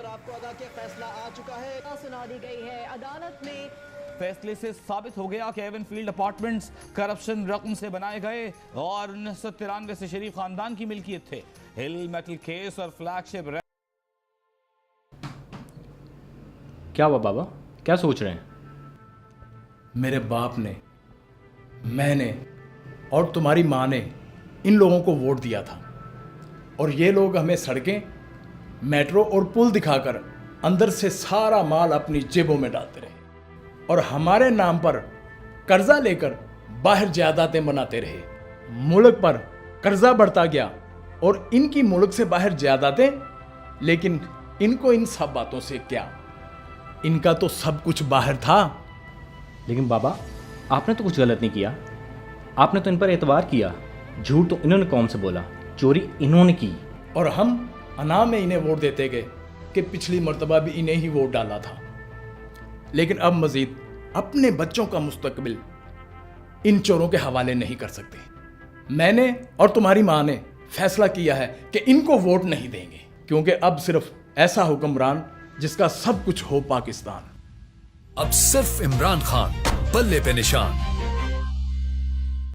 आपको अदा के फैसला आ चुका है, सुना दी गई है अदालत में। फैसले से साबित हो गया कि एवन फील्ड अपार्टमेंट्स करप्शन रकम से बनाए गए और 1993 से शरीफ खानदान की मिल्कियत थे। हिल मेटल केस और फ्लैगशिप। क्या हुआ बाबा, क्या सोच रहे हैं? मेरे बाप ने, मैंने और तुम्हारी माँ ने इन लोगों को वोट दिया था और ये लोग हमें सड़कें, मेट्रो और पुल दिखाकर अंदर से सारा माल अपनी जेबों में डालते रहे और हमारे नाम पर कर्जा लेकर बाहर जायदादें बनाते रहे। मुल्क पर कर्जा बढ़ता गया और इनकी मुल्क से बाहर जायदादें, लेकिन इनको इन सब बातों से क्या, इनका तो सब कुछ बाहर था। लेकिन बाबा, आपने तो कुछ गलत नहीं किया। आपने तो इन पर एतबार किया। झूठ तो इन्होंने कौम से बोला, चोरी इन्होंने की। और हम अनाम में इन्हें वोट देते गए कि पिछली मर्तबा भी इन्हें ही वोट डाला था, लेकिन अब मजीद अपने बच्चों का मुस्तकबिल इन चोरों के हवाले नहीं कर सकते। मैंने और तुम्हारी माँ ने फैसला किया है कि इनको वोट नहीं देंगे, क्योंकि अब सिर्फ ऐसा हुक्मरान जिसका सब कुछ हो पाकिस्तान। अब सिर्फ इमरान खान पल्ले पे निशान।